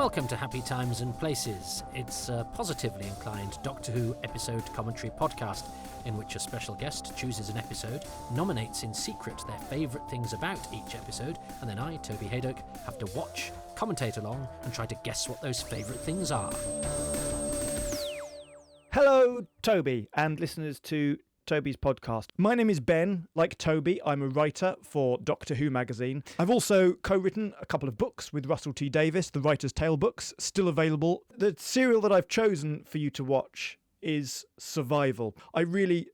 Welcome to Happy Times and Places. It's a positively inclined Doctor Who episode commentary podcast in which a special guest chooses an episode, nominates in secret their favourite things about each episode, and then I, Toby Hadoke, have to watch, commentate along, and try to guess what those favourite things are. Hello, Toby, and listeners to Toby's podcast. My name is Ben. Like Toby, I'm a writer for Doctor Who magazine. I've also co-written a couple of books with Russell T Davies, the Writer's Tale books, still available. The serial that I've chosen for you to watch is Survival. I really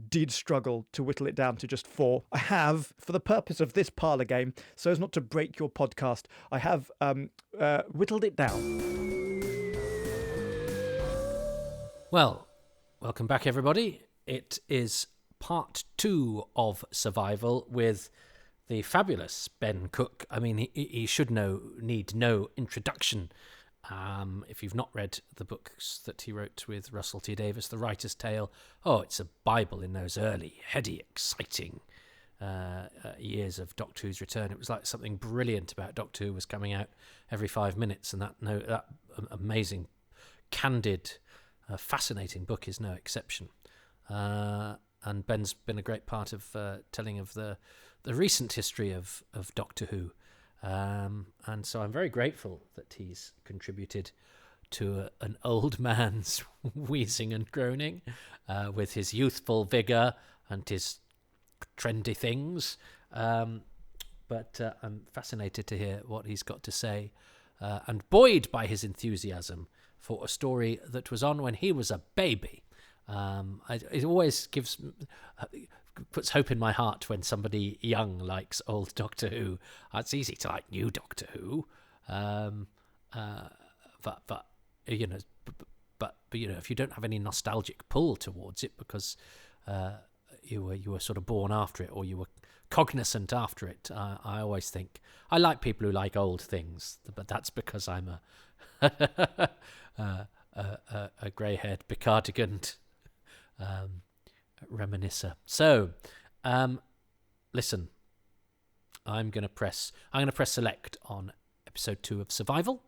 did struggle to whittle it down to just 4. I have, for the purpose of this parlour game, so as not to break your podcast, I have whittled it down. Well, welcome back, everybody. It is part 2 of Survival with the fabulous Ben Cook. I mean, he should need no introduction. If you've not read the books that he wrote with Russell T Davies, The Writer's Tale, it's a Bible in those early, heady, exciting years of Doctor Who's return. It was like something brilliant about Doctor Who was coming out every 5 minutes, and that amazing, candid, fascinating book is no exception. And Ben's been a great part of telling of the recent history of Doctor Who. And so I'm very grateful that he's contributed to an old man's wheezing and groaning with his youthful vigour and his trendy things. But I'm fascinated to hear what he's got to say and buoyed by his enthusiasm for a story that was on when he was a baby. It always puts hope in my heart when somebody young likes old Doctor Who. It's easy to like new Doctor Who, but you know, if you don't have any nostalgic pull towards it because you were sort of born after it or you were cognizant after it, I always think I like people who like old things, but that's because I'm a grey-haired Picardigant reminiscer. So, listen, I'm going to press select on episode 2 of Survival,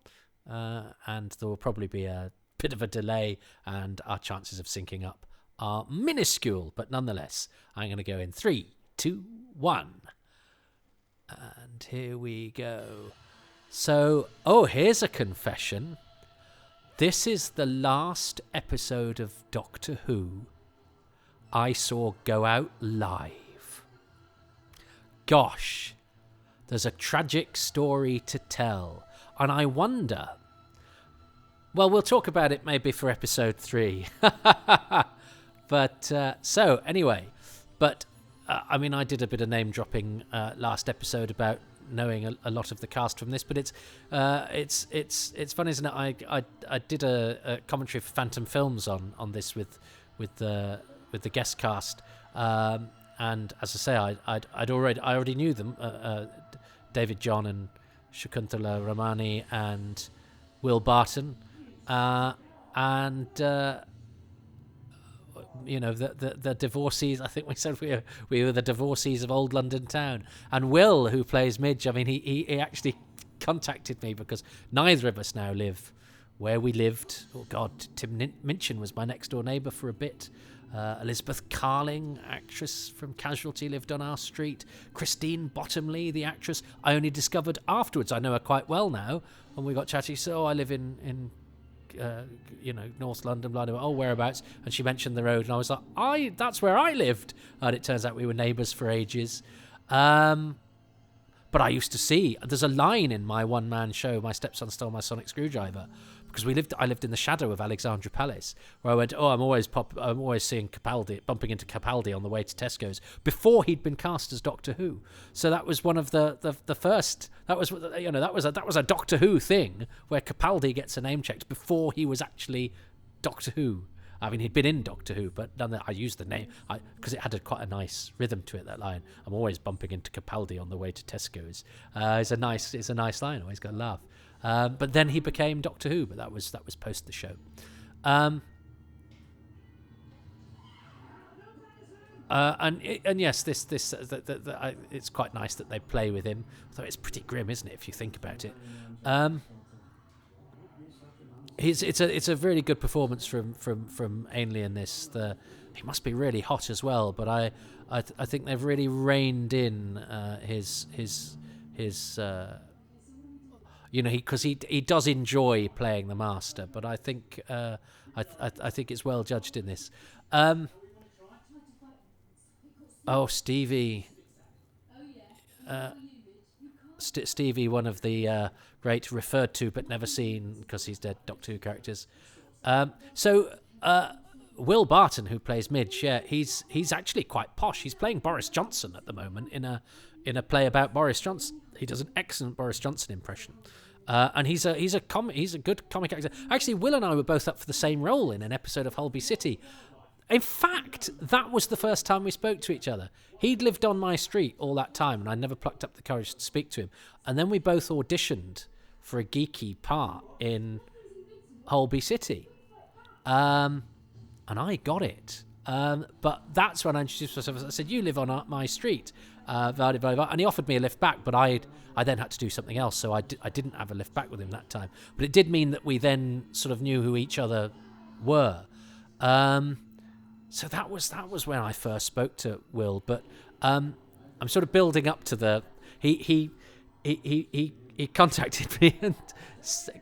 and there will probably be a bit of a delay, and our chances of syncing up are minuscule, but nonetheless, I'm going to go in 3, 2, 1, and here we go. So, here's a confession. This is the last episode of Doctor Who I saw go out live. Gosh, there's a tragic story to tell, and I wonder... Well, we'll talk about it maybe for episode 3. But, I mean, I did a bit of name-dropping last episode about knowing a lot of the cast from this, but it's funny, isn't it? I did a commentary for Phantom Films on this with the guest cast, and as I say, I already knew them, David John and Shakuntala Ramani and Will Barton, and the divorcees. I think we said we were the divorcees of Old London Town. And Will, who plays Midge, I mean, he actually contacted me because neither of us now live where we lived. Oh God, Tim Minchin was my next door neighbour for a bit. Elizabeth Carling, actress from Casualty, lived on our street. Christine Bottomley, the actress, I only discovered afterwards. I know her quite well now. And we got chatty. So I live in North London, blah, blah, blah. Whereabouts? And she mentioned the road, and I was like, that's where I lived. And it turns out we were neighbours for ages. But I used to see, there's a line in my one-man show, My Stepson Stole My Sonic Screwdriver, because I lived in the shadow of Alexandra Palace, where I went, I'm always seeing Capaldi, bumping into Capaldi on the way to Tesco's, before he'd been cast as Doctor Who. So that was one of the first, that was a Doctor Who thing, where Capaldi gets a name checked before he was actually Doctor Who. I mean, he'd been in Doctor Who, but I used the name because it had quite a nice rhythm to it. That line, I'm always bumping into Capaldi on the way to Tesco's. It's a nice line. Always got a laugh. But then he became Doctor Who, but that was post the show. And yes, it's quite nice that they play with him. Although it's pretty grim, isn't it, if you think about it? It's a really good performance from Ainley in this. He must be really hot as well, but I think they've really reined in his because he does enjoy playing the master, but I think I think it's well judged in this. Stevie. Stevie, one of the great referred to but never seen because he's dead Doctor Who characters. Will Barton, who plays Midge, he's actually quite posh. He's playing Boris Johnson at the moment in a play about Boris Johnson. He does an excellent Boris Johnson impression, and he's a good comic actor. Actually, Will and I were both up for the same role in an episode of Holby City. In fact, that was the first time we spoke to each other. He'd lived on my street all that time, and I never plucked up the courage to speak to him. And then we both auditioned for a geeky part in Holby City. And I got it. But that's when I introduced myself. I said, "You live on my street." And he offered me a lift back, but I then had to do something else, so I didn't have a lift back with him that time. But it did mean that we then sort of knew who each other were. So that was when I first spoke to Will, but I'm sort of building up to the he contacted me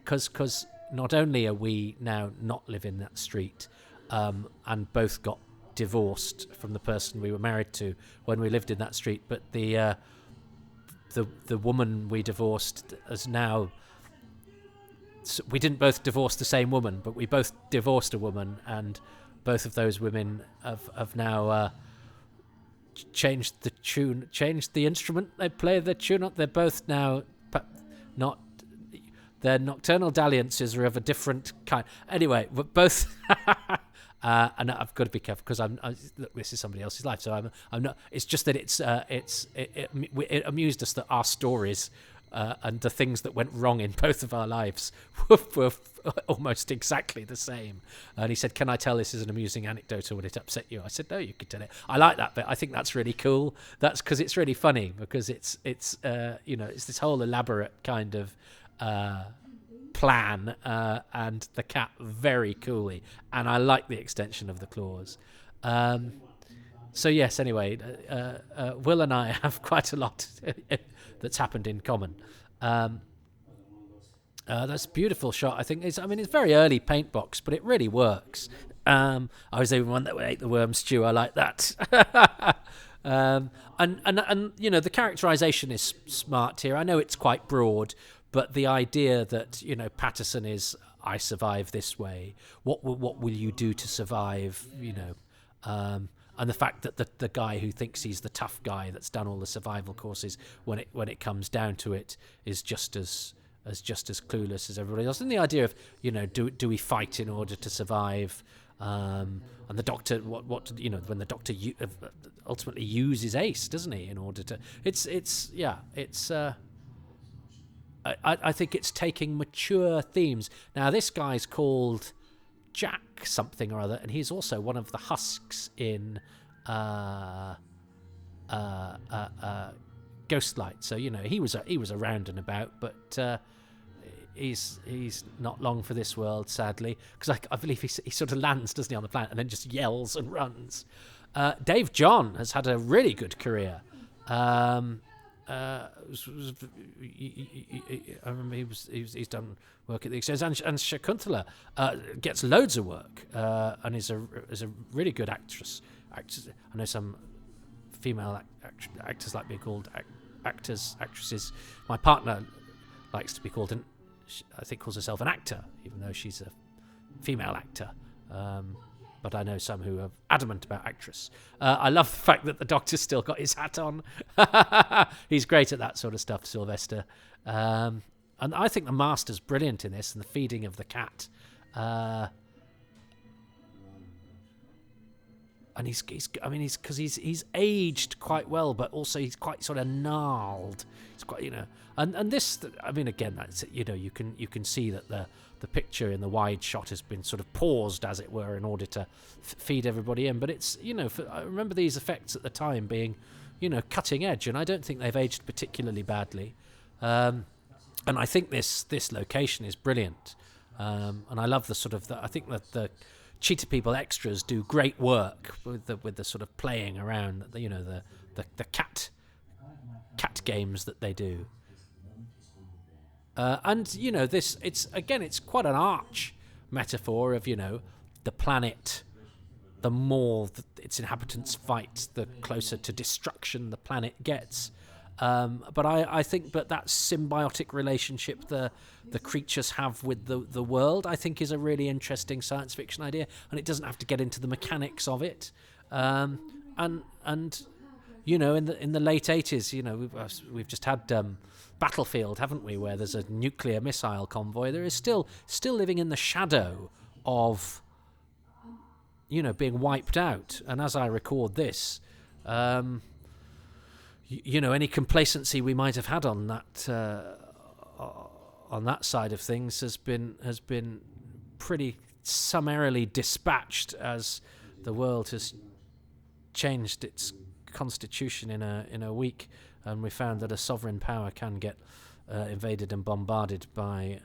because not only are we now not living that street, and both got divorced from the person we were married to when we lived in that street, but the woman we divorced is now. We didn't both divorce the same woman, but we both divorced a woman, and both of those women have now changed the instrument they play, the tune. They're both now not. Their nocturnal dalliances are of a different kind. Anyway, but both. And I've got to be careful because look, this is somebody else's life, so I'm not. It's just that it amused us that our stories. And the things that went wrong in both of our lives were almost exactly the same. And he said, "Can I tell this as an amusing anecdote, or would it upset you?" I said, "No, you could tell it." I like that bit. I think that's really cool. That's because it's really funny because it's this whole elaborate kind of plan, and the cat very coolly. And I like the extension of the claws. So yes, anyway, Will and I have quite a lot that's happened in common. That's a beautiful shot. I think it's very early paint box, but it really works. I was the one that ate the worm stew. I like that. And the characterization is smart here. I know it's quite broad, but the idea that Patterson is, I survive this way. What will you do to survive? And the fact that the guy who thinks he's the tough guy that's done all the survival courses, when it comes down to it, is just as clueless as everybody else. And the idea of do we fight in order to survive? And the Doctor, when the Doctor ultimately uses Ace, doesn't he, in order to? I think it's taking mature themes. Now this guy's called Jack something or other, and he's also one of the husks in Ghostlight. So he was around and about, but he's not long for this world, sadly, because I believe he sort of lands, doesn't he, on the planet and then just yells and runs. Dave John has had a really good career. I remember he's done work at the Exchange, and Shakuntala gets loads of work, and is a really good actress. I know some female actors like being called actresses. My partner likes to be called, I think calls herself an actor, even though she's a female actor. But I know some who are adamant about actress. I love the fact that the Doctor's still got his hat on. He's great at that sort of stuff, Sylvester. And I think the Master's brilliant in this, and the feeding of the cat. And he's aged quite well, but also he's quite sort of gnarled. It's quite, and this, again, that's, you can see that the picture in the wide shot has been sort of paused, as it were, in order to feed everybody in. But it's, I remember these effects at the time being, cutting edge, and I don't think they've aged particularly badly. And I think this location is brilliant. And I love the sort of I think that the Cheetah People extras do great work with the sort of playing around, the cat games that they do. And this it's quite an arch metaphor of the planet. The more that its inhabitants fight, the closer to destruction the planet gets. But I think that symbiotic relationship the creatures have with the world, I think, is a really interesting science fiction idea, and it doesn't have to get into the mechanics of it. And in the late 80s, we've just had Battlefield, haven't we, where there's a nuclear missile convoy. There is still living in the shadow of being wiped out. And as I record this, any complacency we might have had on that side of things has been pretty summarily dispatched as the world has changed its constitution in a week, and we found that a sovereign power can get invaded and bombarded by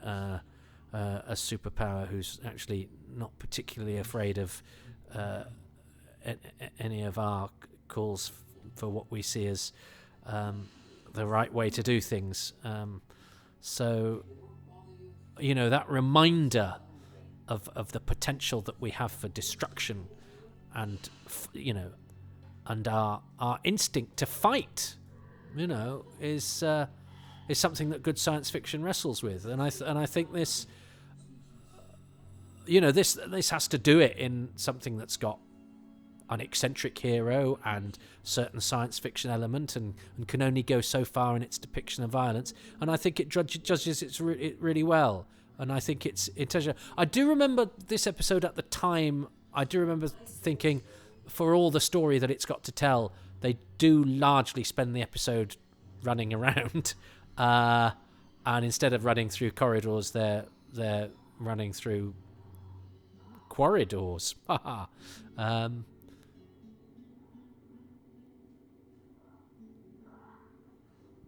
a superpower who's actually not particularly afraid of any of our calls for what we see as the right way to do things. So that reminder of the potential that we have for destruction, and and our instinct to fight, is something that good science fiction wrestles with. And I think this this has to do it in something that's got an eccentric hero and certain science fiction element, and can only go so far in its depiction of violence. And I think it judges it really well. And I think it's I do remember this episode at the time. I do remember thinking, for all the story that it's got to tell, they do largely spend the episode running around, and instead of running through corridors, they're running through corridors.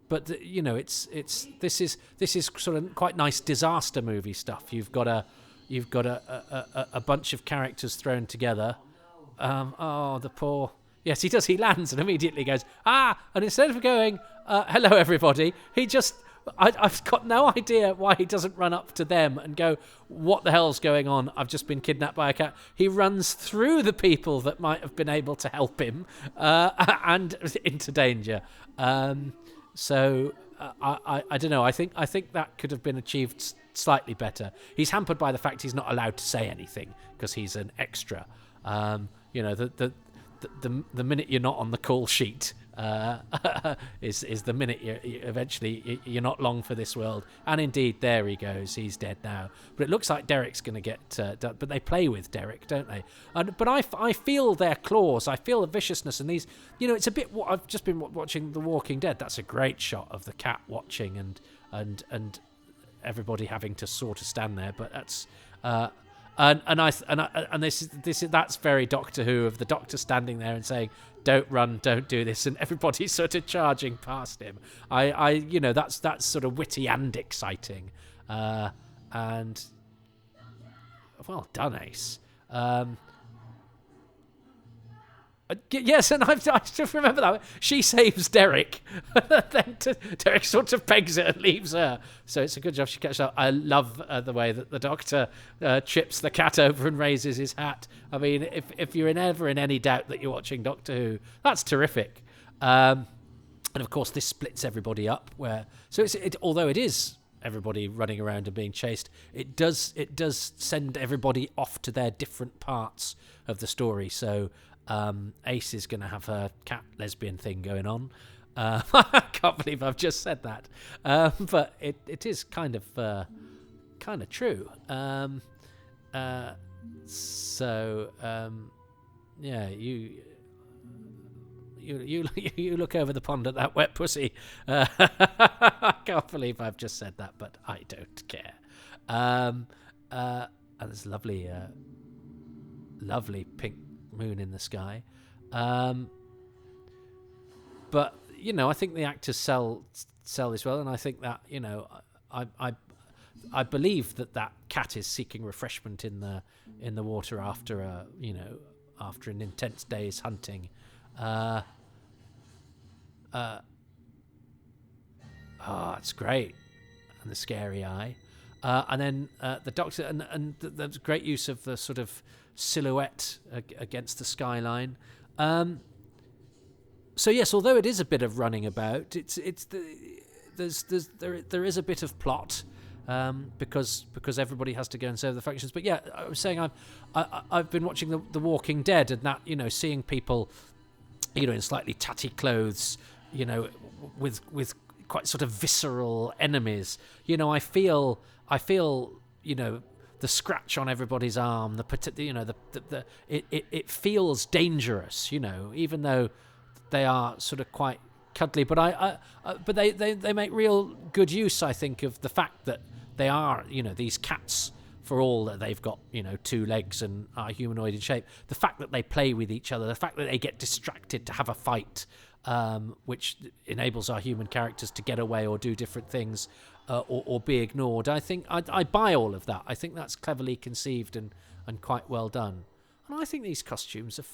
But this is sort of quite nice disaster movie stuff. You've got a bunch of characters thrown together. The poor. Yes, he does. He lands and immediately goes, ah! And instead of going, hello everybody, he just. I've got no idea why he doesn't run up to them and go, what the hell's going on? I've just been kidnapped by a cat. He runs through the people that might have been able to help him and into danger. So I don't know. I think that could have been achieved slightly better. He's hampered by the fact he's not allowed to say anything because he's an extra. The minute you're not on the call sheet is the minute you're not long for this world. And indeed, there he goes. He's dead now. But it looks like Derek's going to get done. But they play with Derek, don't they? But I feel their claws. I feel the viciousness. And these, it's a bit. I've just been watching The Walking Dead. That's a great shot of the cat watching and everybody having to sort of stand there. But that's. And that's very Doctor Who, of the Doctor standing there and saying, "Don't run, don't do this," and everybody's sort of charging past him. That's sort of witty and exciting, and well done, Ace. Yes, and I just remember that she saves Derek, then Derek sort of pegs it and leaves her. So it's a good job she catches up. I love the way that the Doctor chips the cat over and raises his hat. I mean, if you're ever in any doubt that you're watching Doctor Who, that's terrific. And of course, this splits everybody up. Although it is everybody running around and being chased, it does send everybody off to their different parts of the story. So. Ace is going to have her cat lesbian thing going on. I can't believe I've just said that, but it is kind of true. Yeah, you look over the pond at that wet pussy. I can't believe I've just said that, but I don't care. And there's lovely pink moon in the sky, but I think the actors sell this well, and I think that I I believe that cat is seeking refreshment in the water after after an intense day's hunting. It's great. And the scary eye. And then the Doctor, and there's great use of the sort of silhouette against the skyline. So yes, although it is a bit of running about, there is a bit of plot, because everybody has to go and serve the factions. But yeah, I was saying I've been watching the Walking Dead, and that, seeing people, in slightly tatty clothes, with quite sort of visceral enemies. I feel the scratch on everybody's arm. It feels dangerous. Even though they are sort of quite cuddly, but but they make real good use, I think, of the fact that they are, these cats, for all that they've got, 2 legs and are humanoid in shape. The fact that they play with each other, the fact that they get distracted to have a fight, which enables our human characters to get away or do different things, or be ignored. I think I buy all of that. I think that's cleverly conceived and quite well done. And I think these costumes are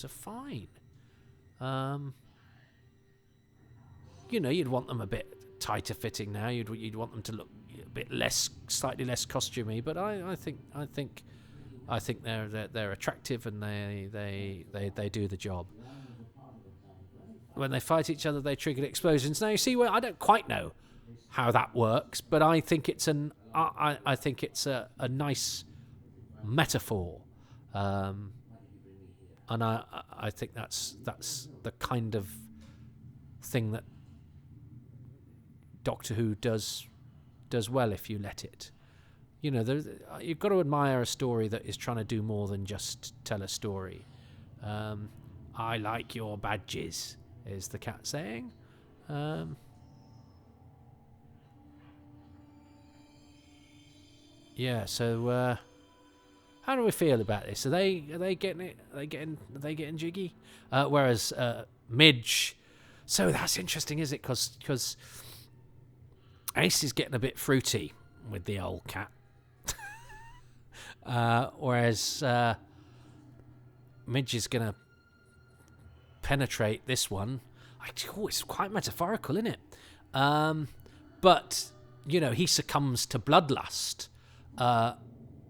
fine. You'd want them a bit tighter fitting now. You'd want them to look a bit slightly less costumey. But I think they're attractive, and they do the job. When they fight each other, they trigger explosions. Now you see, I don't quite know how that works, but I think it's I think it's a nice metaphor, and I think that's the kind of thing that Doctor Who does well if you let it. You've got to admire a story that is trying to do more than just tell a story. I like your badges, is the cat saying. So how do we feel about this? Are they getting it? Are they getting jiggy? Whereas Midge, so that's interesting, is it? Because Ace is getting a bit fruity with the old cat, whereas Midge is gonna penetrate this one. It's quite metaphorical, isn't it? But he succumbs to bloodlust,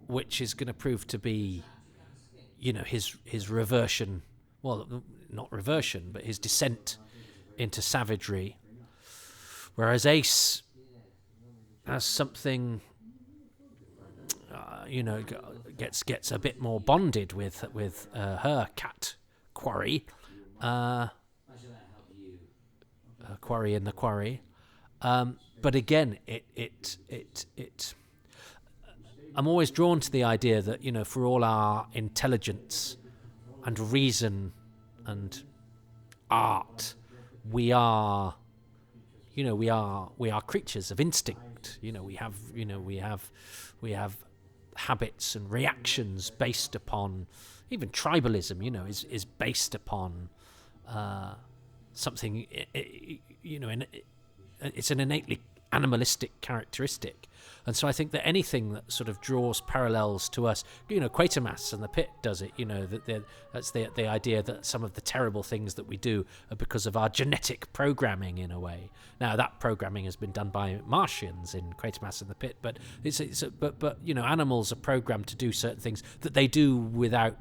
which is going to prove to be, his reversion. Well, not reversion, but his descent into savagery. Whereas Ace has something, gets a bit more bonded with her cat quarry. Quarry in the quarry, but again, I'm always drawn to the idea that for all our intelligence and reason and art, we are creatures of instinct. We have habits and reactions based upon, even tribalism. Is based upon something, it's an innately animalistic characteristic. And so I think that anything that sort of draws parallels to us, Quatermass and the Pit does it, that's the idea that some of the terrible things that we do are because of our genetic programming, in a way. Now, that programming has been done by Martians in Quatermass and the Pit, but animals are programmed to do certain things that they do without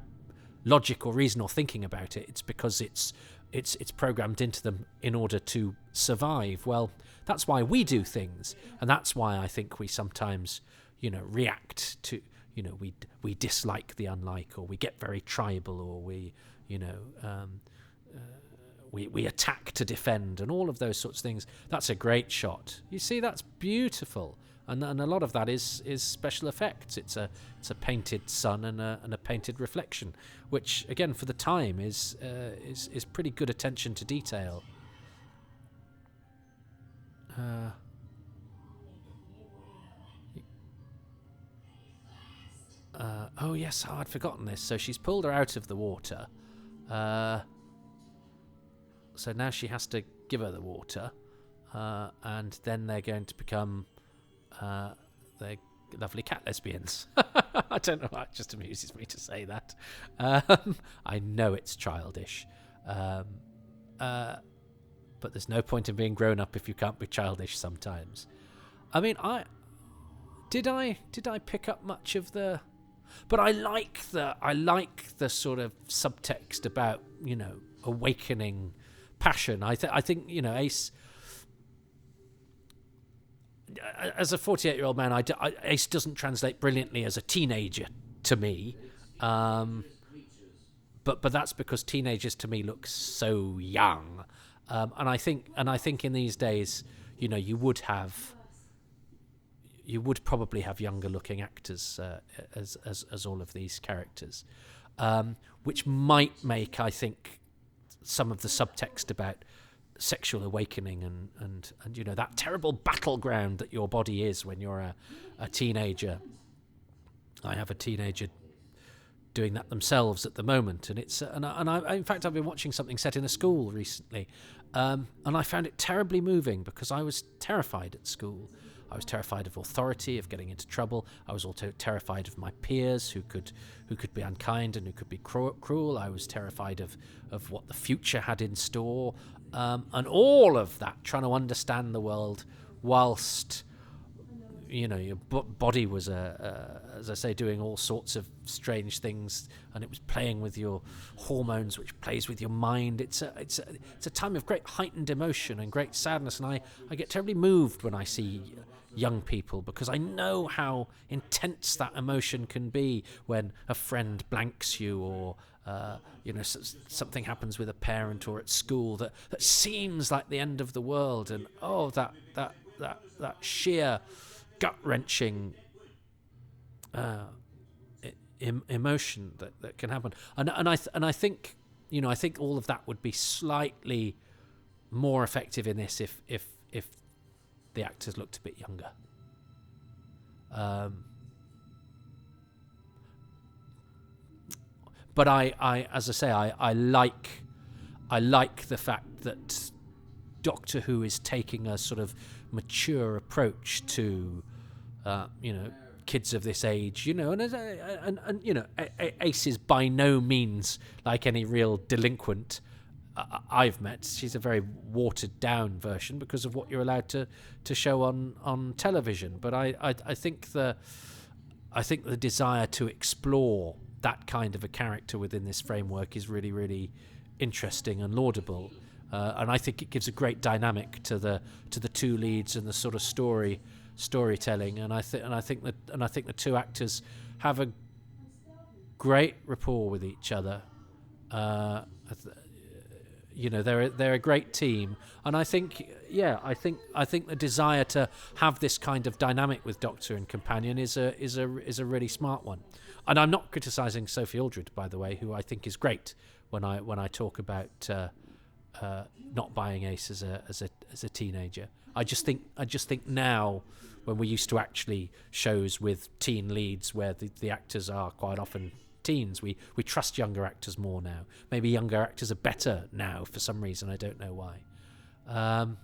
logic or reason or thinking about it. It's because it's programmed into them in order to survive. Well, that's why we do things, and that's why I think we sometimes, react to, we dislike the unlike, or we get very tribal, or we attack to defend, and all of those sorts of things. That's a great shot. You see, that's beautiful, and a lot of that is special effects. It's a painted sun and a painted reflection, which again for the time is pretty good attention to detail. Oh yes, I'd forgotten this. So she's pulled her out of the water. So now she has to give her the water, and then they're going to become They're lovely cat lesbians. I don't know. It just amuses me to say that. I know it's childish. But there's no point in being grown up if you can't be childish sometimes. I mean, did I pick up much of the? But I like the sort of subtext about, awakening passion. I think Ace, as a 48-year-old man, Ace doesn't translate brilliantly as a teenager to me. But that's because teenagers to me look so young. And I think in these days, you would probably have younger looking actors as all of these characters, which might make, I think, some of the subtext about sexual awakening and that terrible battleground that your body is when you're a teenager. I have a teenager doing that themselves at the moment, and it's in fact I've been watching something set in a school recently, and I found it terribly moving because I was terrified at school. I was terrified of authority, of getting into trouble. I was also terrified of my peers who could be unkind and who could be cruel. I was terrified of what the future had in store, and all of that, trying to understand the world whilst your body was as I say, doing all sorts of strange things, and it was playing with your hormones, which plays with your mind. It's a time of great heightened emotion and great sadness, and I get terribly moved when I see young people, because I know how intense that emotion can be when a friend blanks you, or something happens with a parent or at school that seems like the end of the world, and that sheer gut-wrenching emotion that can happen, and I think I think all of that would be slightly more effective in this if the actors looked a bit younger. But I as I say, I like the fact that Doctor Who is taking a sort of mature approach to kids of this age, and Ace is by no means like any real delinquent I've met. She's a very watered down version because of what you're allowed to show on television. But I think the desire to explore that kind of a character within this framework is really, really interesting and laudable. And I think it gives a great dynamic to the two leads and the sort of storytelling. And I think the two actors have a great rapport with each other. They're a great team, and I think the desire to have this kind of dynamic with Doctor and companion is a really smart one. And I'm not criticising Sophie Aldred, by the way, who I think is great when I talk about not buying Ace as a teenager. I just think now, when we're used to actually shows with teen leads where the actors are quite often teens, we trust younger actors more now. Maybe younger actors are better now for some reason. I don't know why. But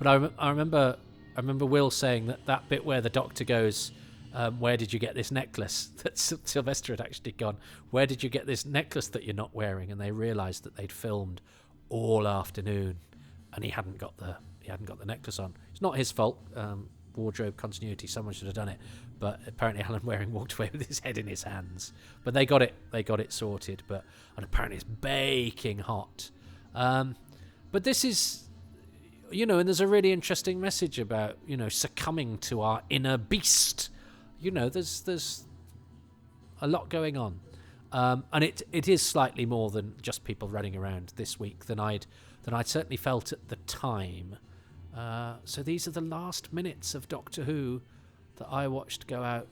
I remember Will saying that bit where the Doctor goes, where did you get this necklace? That Sylvester had actually gone, where did you get this necklace that you're not wearing? And they realised that they'd filmed all afternoon, and he hadn't got the necklace on. It's not his fault. Wardrobe continuity. Someone should have done it. But apparently Alan Waring walked away with his head in his hands. But they got it sorted. And apparently it's baking hot. But this is, and there's a really interesting message about, succumbing to our inner beast. There's a lot going on. And it is slightly more than just people running around this week than I'd certainly felt at the time. So these are the last minutes of Doctor Who that I watched go out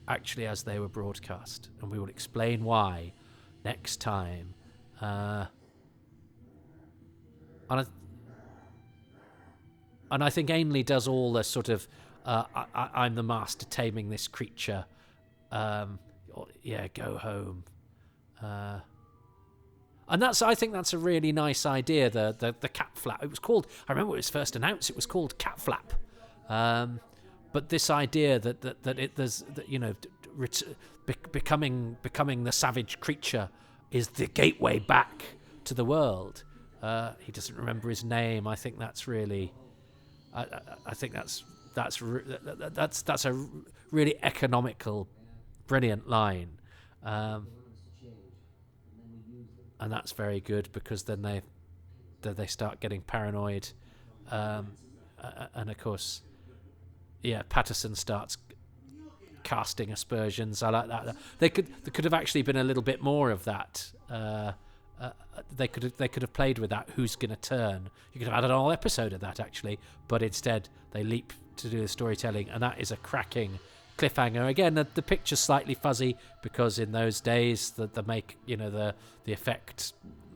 actually as they were broadcast, and we will explain why next time. And I think Ainley does all the sort of I'm the master taming this creature, go home. And I think that's a really nice idea. The cat flap. It was called. I remember when it was first announced. It was called cat flap. But this idea becoming the savage creature is the gateway back to the world. He doesn't remember his name. I think that's really. I think that's a really economical, brilliant line. And that's very good, because then they start getting paranoid, and of course, Patterson starts casting aspersions. I like that. There could have actually been a little bit more of that. They could have played with that. Who's going to turn? You could have had an whole episode of that actually, but instead they leap to do the storytelling, and that is a cracking cliffhanger. Again, the picture's slightly fuzzy, because in those days the the effect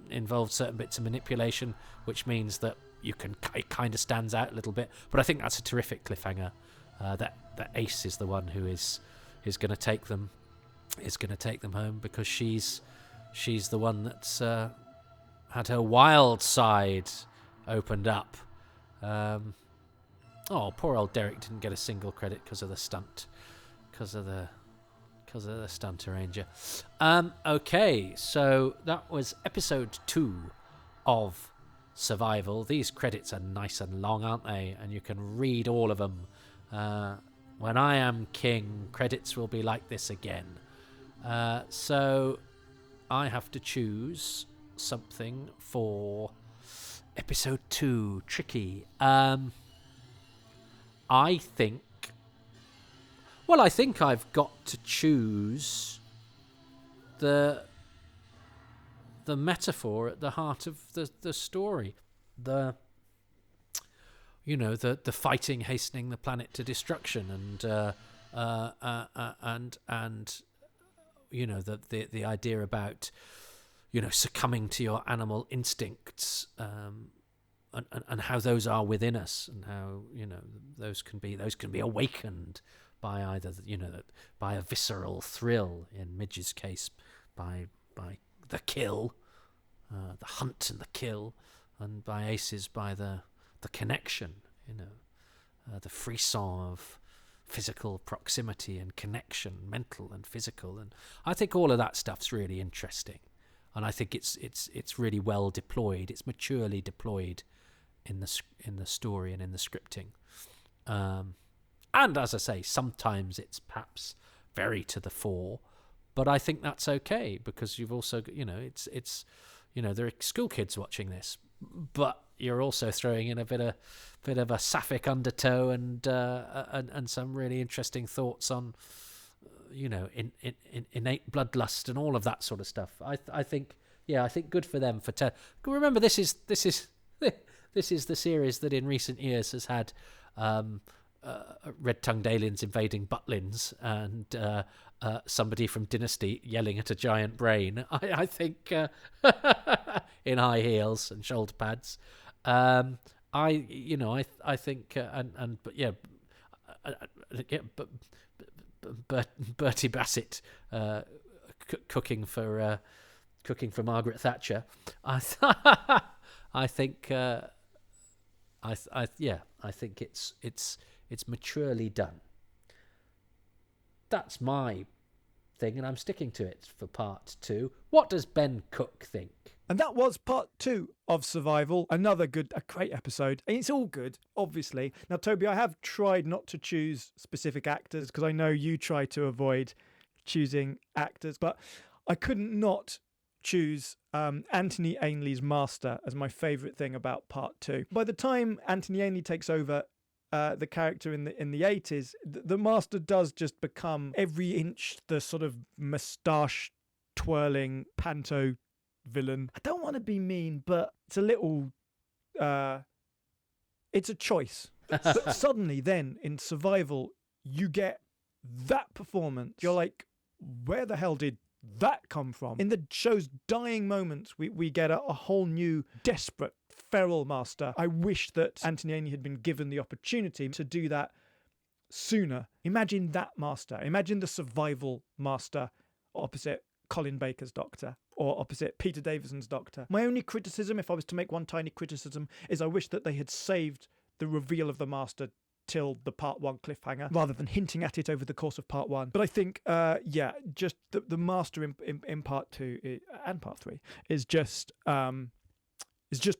involved certain bits of manipulation, which means that it kind of stands out a little bit. But I think that's a terrific cliffhanger. That Ace is the one who is going to take them home, because she's the one that's had her wild side opened up. Poor old Derek didn't get a single credit because of the stunt. Because of the stunt arranger. Okay, so that was episode 2 of Survival. These credits are nice and long, aren't they? And you can read all of them. When I am king, credits will be like this again. So I have to choose something for episode 2. Tricky. I think I've got to choose the metaphor at the heart of the story. The fighting hastening the planet to destruction, and the idea about succumbing to your animal instincts, and how those are within us, and how those can be awakened by either by a visceral thrill, in Midge's case by the kill, the hunt and the kill, and by Ace's by the connection, the frisson of physical proximity and connection, mental and physical. And I think all of that stuff's really interesting, and I think it's really well deployed. It's maturely deployed in the story and in the scripting. And as I say, sometimes it's perhaps very to the fore, but I think that's okay, because you've also, it's there are school kids watching this, but you're also throwing in a bit of a sapphic undertow and some really interesting thoughts on, innate bloodlust and all of that sort of stuff. I think good for them for remember, this is the series that in recent years has had red-tongued aliens invading Butlins and somebody from Dynasty yelling at a giant brain. I think in high heels and shoulder pads. I think Bertie Bassett cooking for Margaret Thatcher. I think it's maturely done. That's my thing, and I'm sticking to it for part 2. What does Ben Cook think? And that was part 2 of Survival. A great episode. And it's all good, obviously. Now, Toby, I have tried not to choose specific actors, because I know you try to avoid choosing actors, but I couldn't not choose Anthony Ainley's Master as my favourite thing about part 2. By the time Anthony Ainley takes over the character in the 80s, the Master does just become every inch the sort of moustache twirling panto villain. I don't want to be mean, but it's a little it's a choice. But suddenly then in Survival you get that performance. You're like, where the hell did that come from? In the show's dying moments, we get a whole new, desperate, feral Master. I wish that Anthony Ainley had been given the opportunity to do that sooner. Imagine that Master. Imagine the Survival Master opposite Colin Baker's Doctor. or opposite Peter Davison's Doctor. My only criticism, if I was to make one tiny criticism, is I wish that they had saved the reveal of the Master till the part 1 cliffhanger rather than hinting at it over the course of part 1. But I think just the Master in part 2 and part 3 is just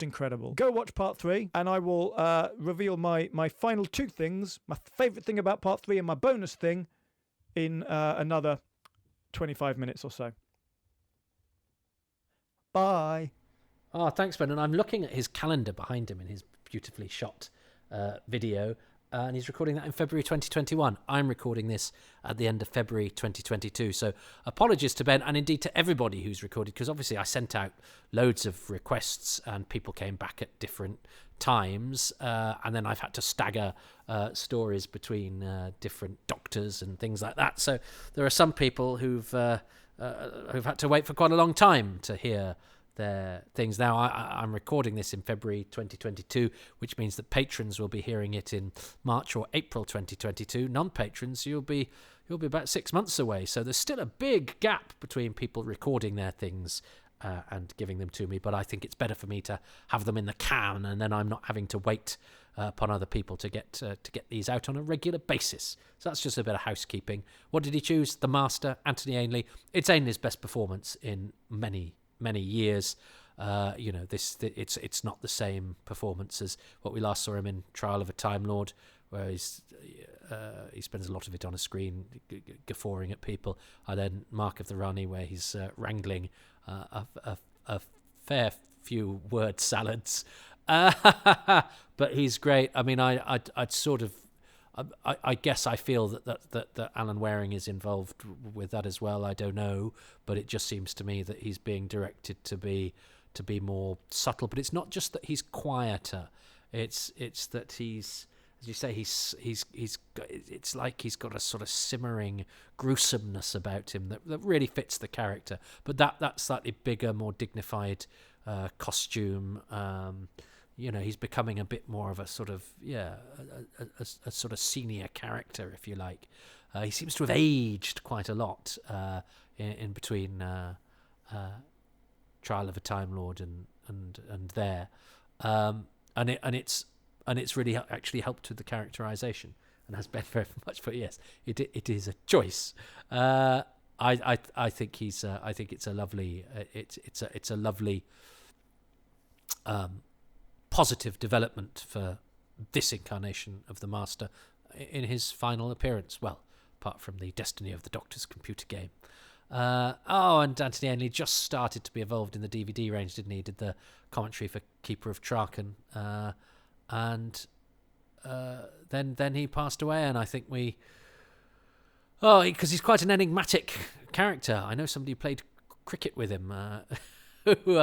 incredible. Go watch part 3 and I will reveal my final 2 things, my favourite thing about part 3 and my bonus thing in another 25 minutes or so. Bye. Oh, thanks, Ben. And I'm looking at his calendar behind him in his beautifully shot video, and he's recording that in February 2021. I'm recording this at the end of February 2022. So apologies to Ben and indeed to everybody who's recorded, because obviously I sent out loads of requests and people came back at different times, and then I've had to stagger stories between different doctors and things like that. So there are some people who've had to wait for quite a long time to hear their things. Now I'm recording this in February 2022, which means that patrons will be hearing it in March or April 2022. Non-patrons, you'll be about 6 months away. So there's still a big gap between people recording their things and giving them to me. But I think it's better for me to have them in the can, and then I'm not having to wait upon other people to get these out on a regular basis. So that's just a bit of housekeeping. What did he choose? The Master, Anthony Ainley. It's Ainley's best performance in many years. It's not the same performance as what we last saw him in Trial of a Time Lord, where he spends a lot of it on a screen guffawing at people, and then Mark of the Rani, where he's wrangling a fair few word salads. But he's great. I mean, I'd sort of, I guess I feel that Alan Waring is involved with that as well. I don't know, but it just seems to me that he's being directed to be more subtle. But it's not just that he's quieter. It's that he's, as you say, it's like he's got a sort of simmering gruesomeness about him that really fits the character. But that slightly bigger, more dignified costume. He's becoming a bit more of a sort of, a sort of senior character, if you like. He seems to have aged quite a lot in between Trial of a Time Lord and there, and it's really actually helped with the characterization, and has been very much. But yes, it is a choice. I think he's I think it's a lovely it's a lovely positive development for this incarnation of the Master in his final appearance. Well, apart from the Destiny of the Doctor's computer game. And Anthony Ainley just started to be involved in the DVD range, didn't he? Did the commentary for Keeper of Traken, and then he passed away. And I think because he's quite an enigmatic character. I know somebody who played cricket with him, who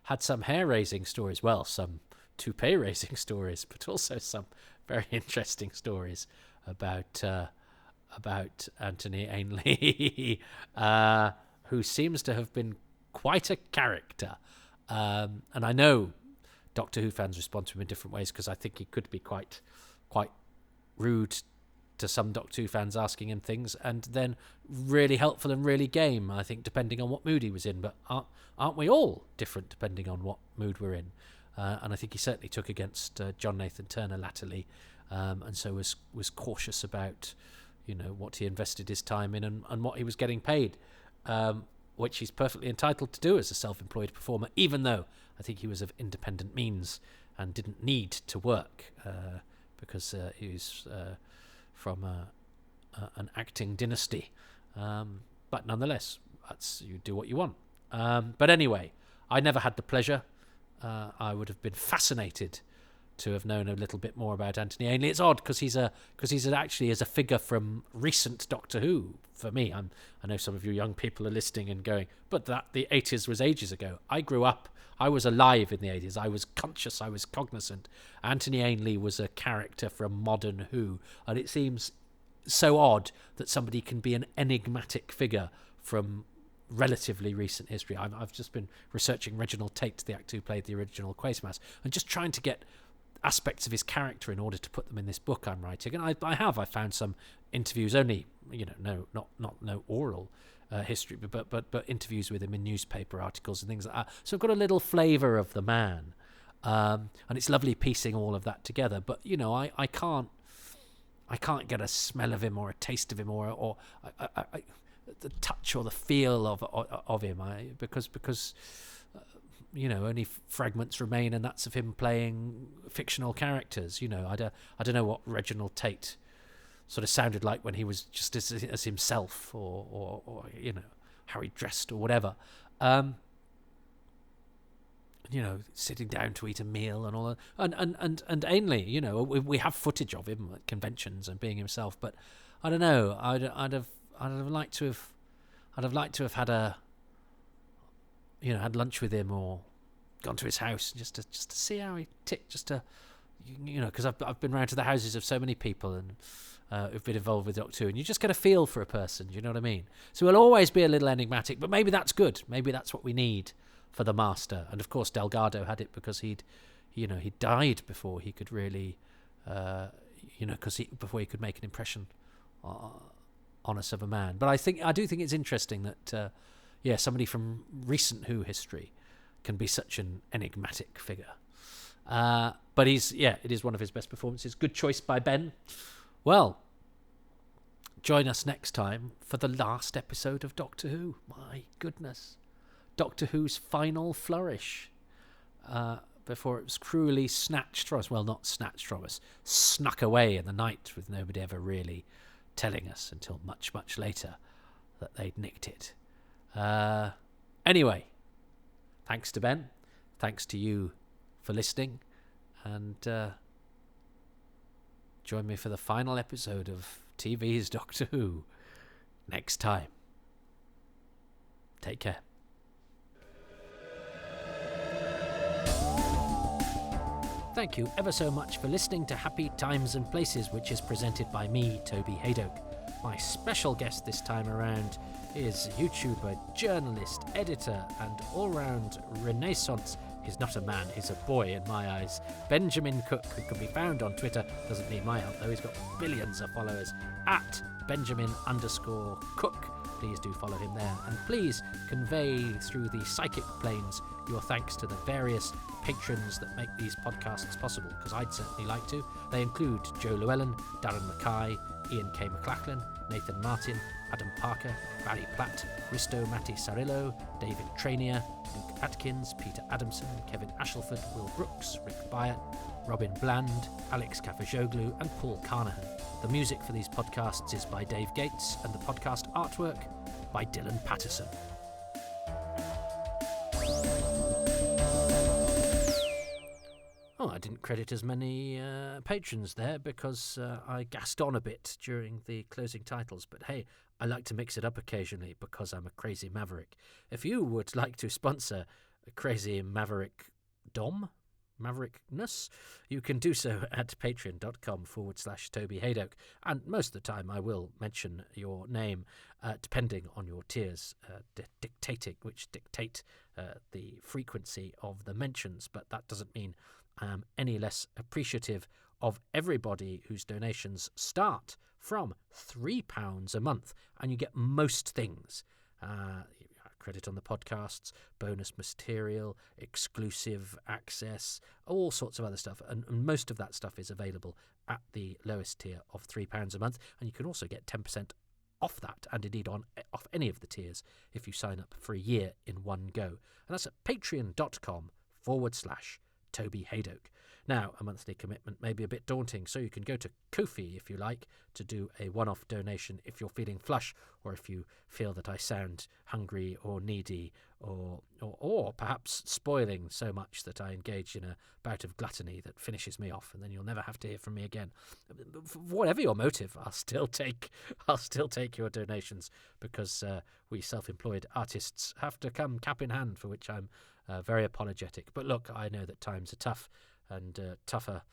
had some hair-raising stories. Well, some toupee-raising stories, but also some very interesting stories about Anthony Ainley, who seems to have been quite a character. And I know Doctor Who fans respond to him in different ways, because I think he could be quite rude to some Doctor Who fans asking him things, and then really helpful and really game, I think, depending on what mood he was in. But aren't we all different depending on what mood we're in? And I think he certainly took against John Nathan Turner latterly, and so was cautious about what he invested his time in and what he was getting paid, which he's perfectly entitled to do as a self-employed performer, even though I think he was of independent means and didn't need to work, because he was from an acting dynasty. But nonetheless, you do what you want. But anyway, I never had the pleasure. I would have been fascinated to have known a little bit more about Anthony Ainley. It's odd because he's actually as a figure from recent Doctor Who for me. I know some of you young people are listening and going, but the 80s was ages ago. I grew up. I was alive in the 80s. I was conscious. I was cognizant. Anthony Ainley was a character from modern Who, and it seems so odd that somebody can be an enigmatic figure from relatively recent history. I've just been researching Reginald Tate, the actor who played the original Quatermass, and just trying to get aspects of his character in order to put them in this book I'm writing. And I found some interviews, only no oral history, but interviews with him in newspaper articles and things like that. So I've got a little flavour of the man, and it's lovely piecing all of that together. But I can't get a smell of him or a taste of him or the touch or the feel of him. Because only fragments remain, and that's of him playing fictional characters. I don't know what Reginald Tate sort of sounded like when he was just as himself, or how he dressed or whatever. Sitting down to eat a meal and all that. And Ainley, we have footage of him at conventions and being himself, but I don't know. I'd have liked to have had had lunch with him or gone to his house just to see how he ticked, because I've been round to the houses of so many people and who've been involved with Doctor Who, and you just get a feel for a person. Do you know what I mean? So he'll always be a little enigmatic, but maybe that's good. Maybe that's what we need for the Master. And of course, Delgado had it because he died before he could really, before he could make an impression on us of a man. But I do think it's interesting that somebody from recent Who history can be such an enigmatic figure. But it is one of his best performances. Good choice by Ben. Well, join us next time for the last episode of Doctor Who. My goodness. Doctor Who's final flourish. Before it was cruelly snatched from us. Well, not snatched from us. Snuck away in the night with nobody ever really telling us until much, much later that they'd nicked it. Anyway, thanks to Ben. Thanks to you for listening. And join me for the final episode of TV's Doctor Who next time. Take care. Thank you ever so much for listening to Happy Times and Places, which is presented by me, Toby Hadoke. My special guest this time around is YouTuber, journalist, editor, and all-round renaissance. He's not a man, he's a boy in my eyes. Benjamin Cook, who can be found on Twitter, doesn't need my help though, he's got billions of followers, at Benjamin_Cook. Please do follow him there, and please convey through the psychic planes your thanks to the various patrons that make these podcasts possible, because I'd certainly like to. They include Joe Llewellyn, Darren Mackay, Ian K. McLachlan, Nathan Martin, Adam Parker, Barry Platt, Risto Matti Sarillo, David Trainier, Luke Atkins, Peter Adamson, Kevin Ashelford, Will Brooks, Rick Byatt, Robin Bland, Alex Kafajoglu, and Paul Carnahan. The music for these podcasts is by Dave Gates, and the podcast artwork by Dylan Patterson. Oh, I didn't credit as many patrons there because I gassed on a bit during the closing titles. But hey, I like to mix it up occasionally because I'm a crazy maverick. If you would like to sponsor a crazy maverickness, you can do so at patreon.com/Toby Hadoke. And most of the time I will mention your name, depending on your tiers, which dictate the frequency of the mentions. But that doesn't mean I'm any less appreciative of everybody whose donations start from £3 a month, and you get most things. Credit on the podcasts, bonus material, exclusive access, all sorts of other stuff. And most of that stuff is available at the lowest tier of £3 a month. And you can also get 10% off that, and indeed off any of the tiers, if you sign up for a year in one go. And that's at patreon.com/Toby Hadoke. Now, a monthly commitment may be a bit daunting, so you can go to Ko-fi, if you like, to do a one-off donation if you're feeling flush, or if you feel that I sound hungry or needy, or perhaps spoiling so much that I engage in a bout of gluttony that finishes me off, and then you'll never have to hear from me again. Whatever your motive, I'll still take your donations, because we self-employed artists have to come cap in hand, for which I'm very apologetic. But look, I know that times are tough, and tougher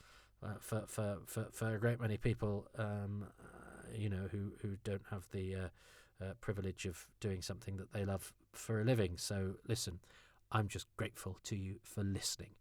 for a great many people, who don't have the privilege of doing something that they love for a living. So listen, I'm just grateful to you for listening.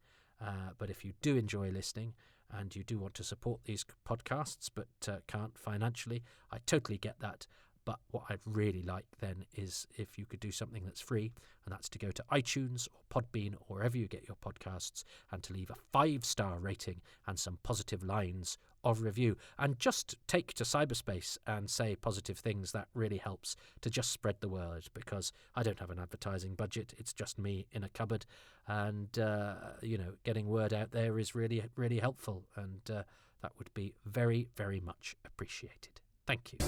But if you do enjoy listening, and you do want to support these podcasts but can't financially, I totally get that. But what I'd really like then is if you could do something that's free, and that's to go to iTunes or Podbean or wherever you get your podcasts and to leave a 5-star rating and some positive lines of review, and just take to cyberspace and say positive things. That really helps to just spread the word, because I don't have an advertising budget. It's just me in a cupboard, and getting word out there is really, really helpful, and that would be very, very much appreciated. Thank you.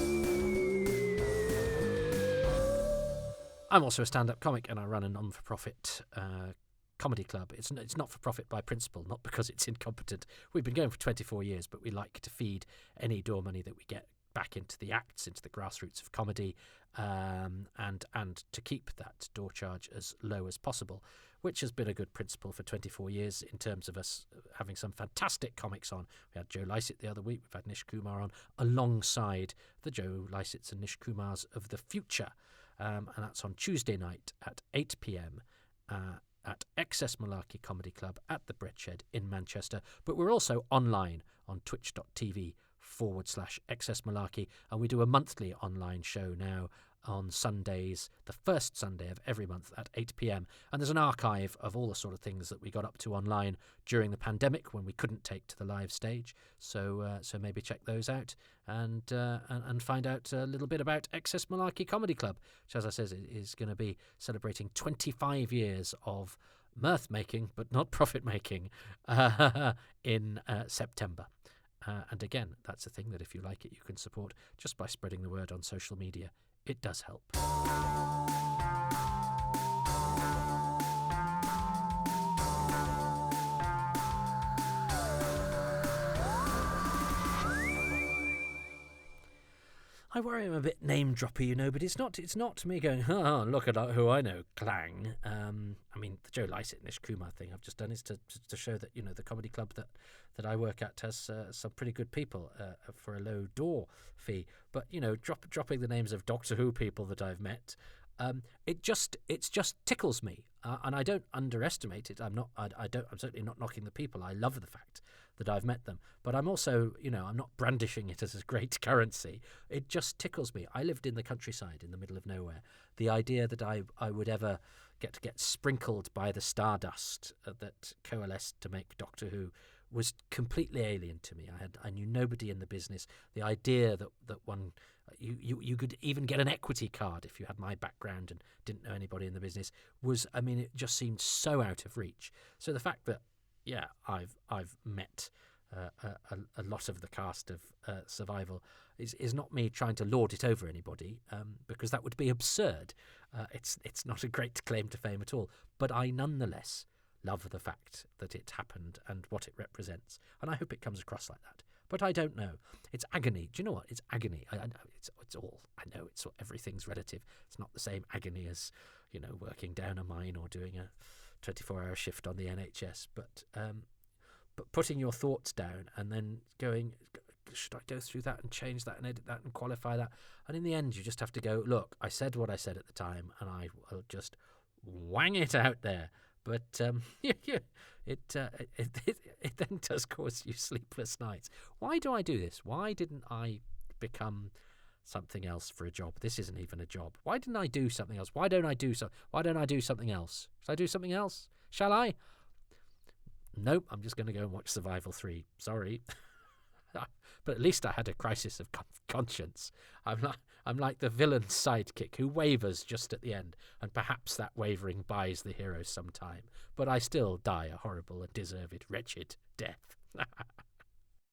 I'm also a stand-up comic, and I run a non-for-profit comedy club. It's not for profit by principle, not because it's incompetent. We've been going for 24 years, but we like to feed any door money that we get back into the acts, into the grassroots of comedy, and to keep that door charge as low as possible, which has been a good principle for 24 years in terms of us having some fantastic comics on. We had Joe Lycett the other week. We've had Nish Kumar on, alongside the Joe Lycetts and Nish Kumars of the future. And that's on Tuesday night at 8 p.m. At Excess Malarkey Comedy Club at the Breadshed in Manchester. But we're also online on twitch.tv/Excess Malarkey, and we do a monthly online show now on Sundays, the first Sunday of every month at 8 p.m. And there's an archive of all the sort of things that we got up to online during the pandemic when we couldn't take to the live stage. So maybe check those out and find out a little bit about Excess Malarkey Comedy Club, which, as I said, is going to be celebrating 25 years of mirth making, but not profit making, in September. And again, that's a thing that if you like it, you can support just by spreading the word on social media. It does help. I worry I'm a bit name droppy, but it's not me going, oh, look at who I know, clang. I mean, the Joe Lycett Nish Kumar thing I've just done is to show that, the comedy club that I work at has some pretty good people for a low door fee. But, dropping the names of Doctor Who people that I've met, it just tickles me, and I don't underestimate it. I'm certainly not knocking the people. I love the fact that I've met them, but I'm also, I'm not brandishing it as a great currency. It just tickles me. I lived in the countryside in the middle of nowhere. The idea that I would ever get sprinkled by the stardust that coalesced to make Doctor Who was completely alien to me. I knew nobody in the business. The idea that one you could even get an equity card if you had my background and didn't know anybody in the business was, it just seemed so out of reach. So the fact that I've met a lot of the cast of Survival is not me trying to lord it over anybody, because that would be absurd. It's not a great claim to fame at all, but I nonetheless love the fact that it happened and what it represents, and I hope it comes across like that. But I don't know. It's agony. Do you know what? It's agony. I know it's all. I know everything's relative. It's not the same agony as working down a mine or doing a 24-hour shift on the NHS. But putting your thoughts down and then going, should I go through that and change that and edit that and qualify that? And in the end, you just have to go, look, I said what I said at the time, and I will just wang it out there. But it then does cause you sleepless nights. Why do I do this? Why didn't I become something else for a job? This isn't even a job. Why didn't I do something else? Why don't I do something else? Should I do something else? Shall I? Nope, I'm just going to go and watch Survival 3. Sorry. But at least I had a crisis of conscience. I'm like the villain's sidekick who wavers just at the end, and perhaps that wavering buys the hero some time. But I still die a horrible and deserved wretched death.